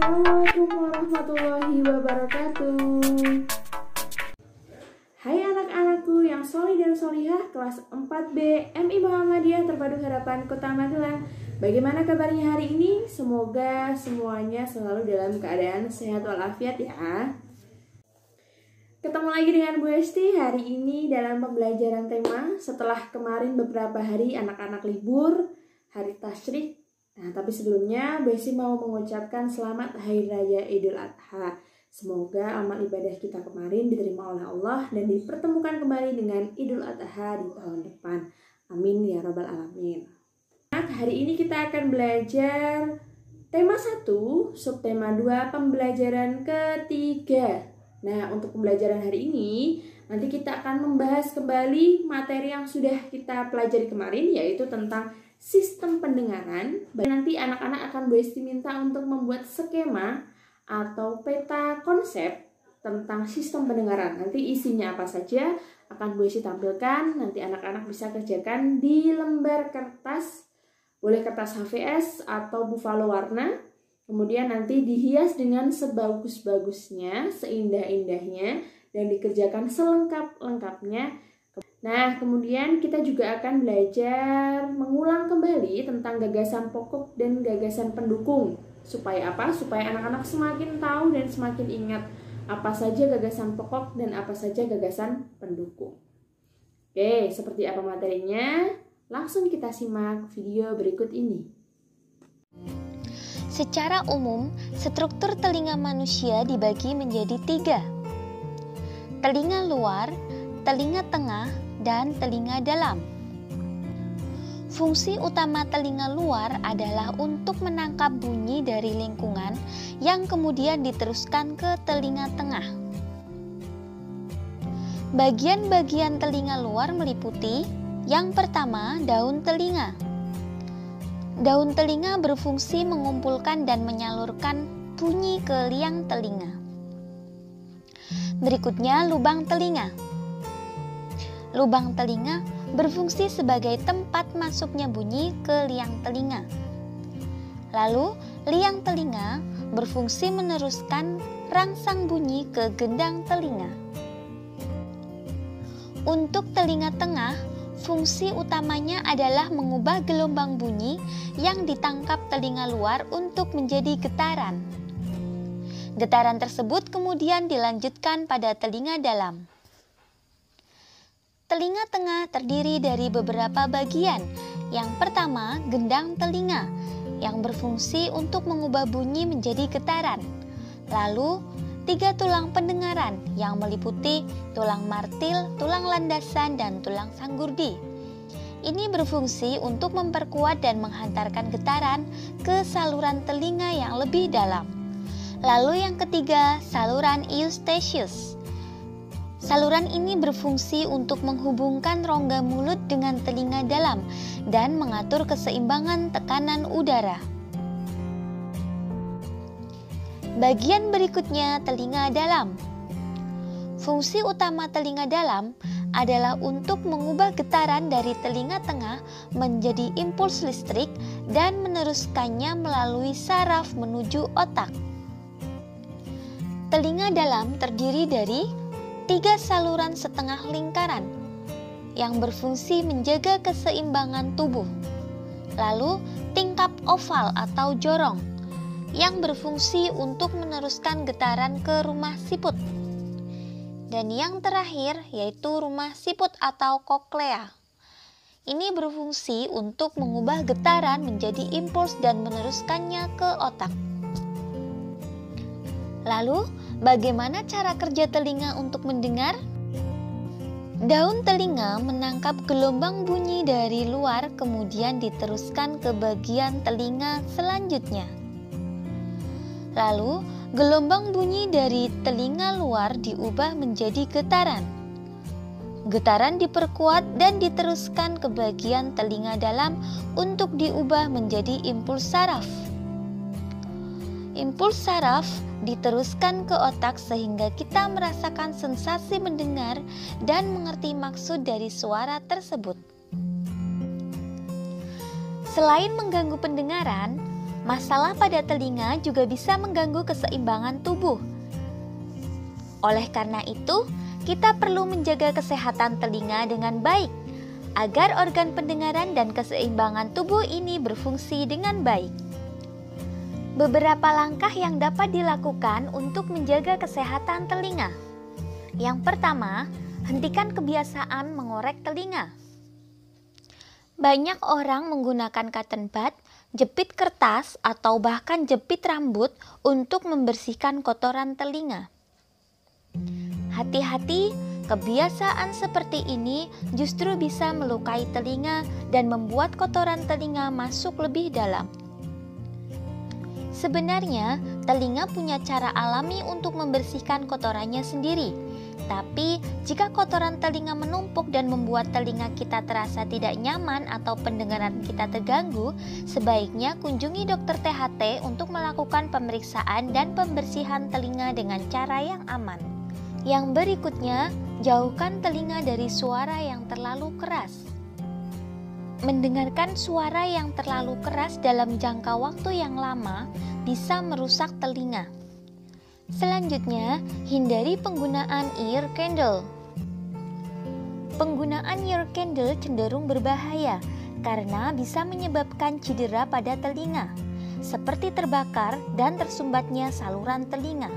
Assalamualaikum warahmatullahi wabarakatuh. Hai anak-anakku yang solih dan solihah kelas 4B MI Muhammadiyah Terpadu Harapan Kota Magelang. Bagaimana kabarnya hari ini? Semoga semuanya selalu dalam keadaan sehat walafiat ya. Ketemu lagi dengan Bu Esti hari ini dalam pembelajaran tema setelah kemarin beberapa hari anak-anak libur, hari tasyrik. Nah, tapi sebelumnya Bu Esti mau mengucapkan selamat Hari Raya Idul Adha. Semoga amal ibadah kita kemarin diterima oleh Allah dan dipertemukan kembali dengan Idul Adha di tahun depan. Amin ya rabbal alamin. Nah, hari ini kita akan belajar tema 1, subtema 2, pembelajaran ketiga. Nah, untuk pembelajaran hari ini nanti kita akan membahas kembali materi yang sudah kita pelajari kemarin, yaitu tentang sistem pendengaran. Nanti anak-anak akan Bu Esti minta untuk membuat skema atau peta konsep tentang sistem pendengaran. Nanti isinya apa saja akan Bu Esti tampilkan. Nanti anak-anak bisa kerjakan di lembar kertas, boleh kertas HVS atau buffalo warna. Kemudian nanti dihias dengan sebagus-bagusnya, seindah-indahnya, dan dikerjakan selengkap-lengkapnya. Nah, kemudian kita juga akan belajar mengulang kembali tentang gagasan pokok dan gagasan pendukung. Supaya apa? Supaya anak-anak semakin tahu dan semakin ingat apa saja gagasan pokok dan apa saja gagasan pendukung. Oke, seperti apa materinya? Langsung kita simak video berikut ini. Secara umum, struktur telinga manusia dibagi menjadi 3. Telinga luar, telinga tengah, dan telinga dalam. Fungsi utama telinga luar adalah untuk menangkap bunyi dari lingkungan yang kemudian diteruskan ke telinga tengah. Bagian-bagian telinga luar meliputi yang pertama, daun telinga. Daun telinga berfungsi mengumpulkan dan menyalurkan bunyi ke liang telinga. Berikutnya, lubang telinga. Lubang telinga berfungsi sebagai tempat masuknya bunyi ke liang telinga. Lalu, liang telinga berfungsi meneruskan rangsang bunyi ke gendang telinga. Untuk telinga tengah, fungsi utamanya adalah mengubah gelombang bunyi yang ditangkap telinga luar untuk menjadi getaran. Getaran tersebut kemudian dilanjutkan pada telinga dalam. Telinga tengah terdiri dari beberapa bagian. Yang pertama, gendang telinga yang berfungsi untuk mengubah bunyi menjadi getaran. Lalu, 3 tulang pendengaran yang meliputi tulang martil, tulang landasan, dan tulang sanggurdi. Ini berfungsi untuk memperkuat dan menghantarkan getaran ke saluran telinga yang lebih dalam. Lalu yang ketiga, saluran eustachius. Saluran ini berfungsi untuk menghubungkan rongga mulut dengan telinga dalam dan mengatur keseimbangan tekanan udara. Bagian berikutnya, telinga dalam. Fungsi utama telinga dalam adalah untuk mengubah getaran dari telinga tengah menjadi impuls listrik dan meneruskannya melalui saraf menuju otak. Telinga dalam terdiri dari 3 saluran setengah lingkaran yang berfungsi menjaga keseimbangan tubuh. Lalu, tingkap oval atau jorong yang berfungsi untuk meneruskan getaran ke rumah siput. Dan yang terakhir yaitu rumah siput atau koklea. Ini berfungsi untuk mengubah getaran menjadi impuls dan meneruskannya ke otak. Lalu, bagaimana cara kerja telinga untuk mendengar? Daun telinga menangkap gelombang bunyi dari luar kemudian diteruskan ke bagian telinga selanjutnya. Lalu, gelombang bunyi dari telinga luar diubah menjadi getaran. Getaran diperkuat dan diteruskan ke bagian telinga dalam untuk diubah menjadi impuls saraf. Impuls saraf diteruskan ke otak sehingga kita merasakan sensasi mendengar dan mengerti maksud dari suara tersebut. Selain mengganggu pendengaran, Masalah pada telinga juga bisa mengganggu keseimbangan tubuh. Oleh karena itu, kita perlu menjaga kesehatan telinga dengan baik agar organ pendengaran dan keseimbangan tubuh ini berfungsi dengan baik. Beberapa langkah yang dapat dilakukan untuk menjaga kesehatan telinga. Yang pertama, hentikan kebiasaan mengorek telinga. Banyak orang menggunakan cotton bud, jepit kertas, atau bahkan jepit rambut untuk membersihkan kotoran telinga. Hati-hati, kebiasaan seperti ini justru bisa melukai telinga dan membuat kotoran telinga masuk lebih dalam. Sebenarnya, telinga punya cara alami untuk membersihkan kotorannya sendiri. Tapi, jika kotoran telinga menumpuk dan membuat telinga kita terasa tidak nyaman atau pendengaran kita terganggu, sebaiknya kunjungi dokter THT untuk melakukan pemeriksaan dan pembersihan telinga dengan cara yang aman. Yang berikutnya, jauhkan telinga dari suara yang terlalu keras. Mendengarkan suara yang terlalu keras dalam jangka waktu yang lama bisa merusak telinga. Selanjutnya, hindari penggunaan ear candle. Penggunaan ear candle cenderung berbahaya karena bisa menyebabkan cedera pada telinga, seperti terbakar dan tersumbatnya saluran telinga.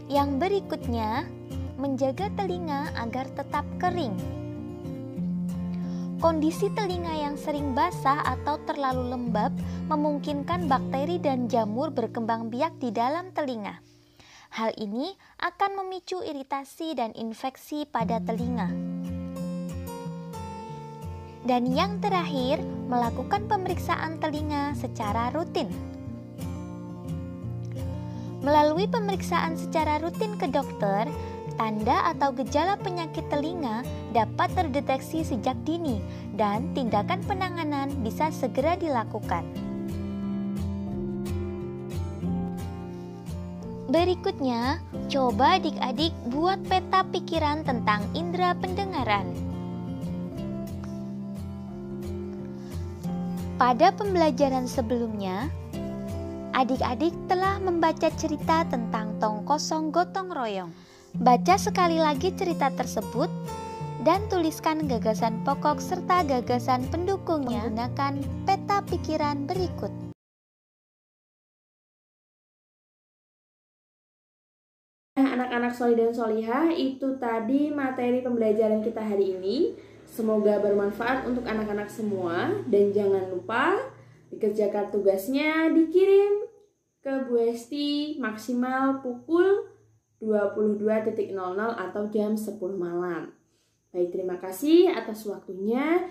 Yang berikutnya, menjaga telinga agar tetap kering. Kondisi telinga yang sering basah atau terlalu lembab memungkinkan bakteri dan jamur berkembang biak di dalam telinga. Hal ini akan memicu iritasi dan infeksi pada telinga. Dan yang terakhir, melakukan pemeriksaan telinga secara rutin. Melalui pemeriksaan secara rutin ke dokter, tanda atau gejala penyakit telinga dapat terdeteksi sejak dini dan tindakan penanganan bisa segera dilakukan. Berikutnya, coba adik-adik buat peta pikiran tentang indera pendengaran. Pada pembelajaran sebelumnya, adik-adik telah membaca cerita tentang tong kosong gotong royong. Baca sekali lagi cerita tersebut dan tuliskan gagasan pokok serta gagasan pendukungnya menggunakan peta pikiran berikut. Anak-anak solih dan solihah, itu tadi materi pembelajaran kita hari ini. Semoga bermanfaat untuk anak-anak semua. Dan jangan lupa dikerjakan tugasnya, dikirim ke Bu Hesti maksimal pukul 22.00 atau jam 10 malam. Baik, terima kasih atas waktunya.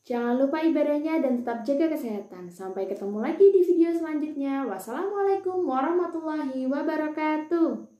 Jangan lupa ibadahnya dan tetap jaga kesehatan. Sampai ketemu lagi di video selanjutnya. Wassalamualaikum warahmatullahi wabarakatuh.